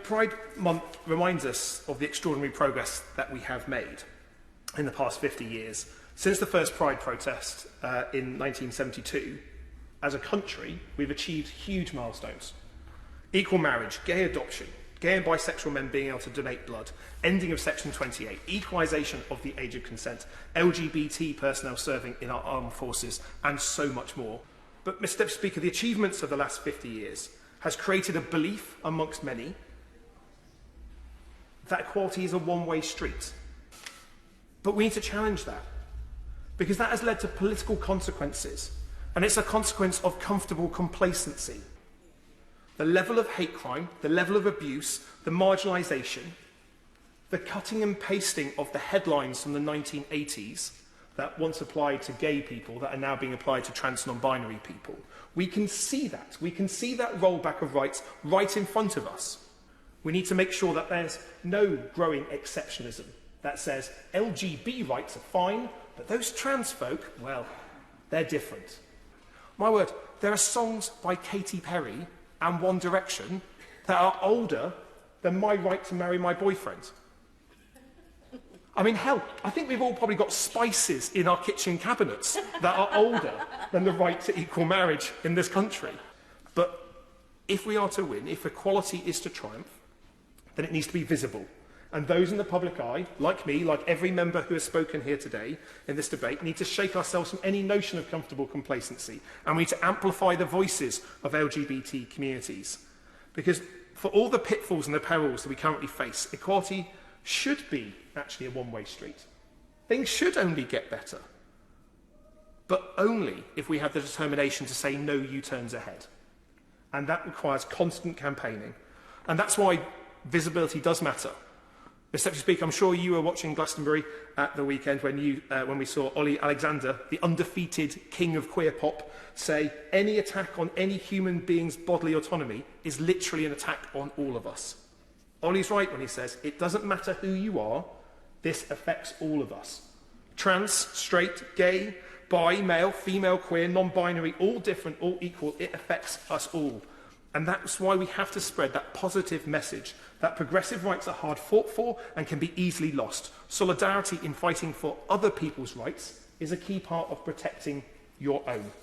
Pride Month reminds us of the extraordinary progress that we have made in the past 50 years. Since the first Pride protest in 1972, as a country, we've achieved huge milestones. Equal marriage, gay adoption, gay and bisexual men being able to donate blood, ending of Section 28, equalisation of the age of consent, LGBT personnel serving in our armed forces, and so much more. But, Mr. Deputy Speaker, the achievements of the last 50 years has created a belief amongst many that equality is a one-way street. But we need to challenge that, because that has led to political consequences, and it's a consequence of comfortable complacency. The level of hate crime, the level of abuse, the marginalisation, the cutting and pasting of the headlines from the 1980s that once applied to gay people that are now being applied to trans non-binary people. We can see that. We can see that rollback of rights right in front of us. We need to make sure that there's no growing exceptionalism that says LGB rights are fine, but those trans folk, well, they're different. My word, there are songs by Katy Perry and One Direction that are older than my right to marry my boyfriend. I mean, hell, I think we've all probably got spices in our kitchen cabinets that are older than the right to equal marriage in this country. But if we are to win, if equality is to triumph, then it needs to be visible. And those in the public eye, like me, like every member who has spoken here today in this debate, need to shake ourselves from any notion of comfortable complacency. And we need to amplify the voices of LGBT communities. Because for all the pitfalls and the perils that we currently face, equality should be actually a one-way street. Things should only get better. But only if we have the determination to say no U-turns ahead. And that requires constant campaigning. And that's why visibility does matter. Mr. Deputy Speaker, I'm sure you were watching Glastonbury at the weekend when we saw Ollie Alexander, the undefeated king of queer pop, say any attack on any human being's bodily autonomy is literally an attack on all of us. Ollie's right when he says it doesn't matter who you are, this affects all of us. Trans, straight, gay, bi, male, female, queer, non-binary, all different, all equal, it affects us all. And that's why we have to spread that positive message that progressive rights are hard fought for and can be easily lost. Solidarity in fighting for other people's rights is a key part of protecting your own.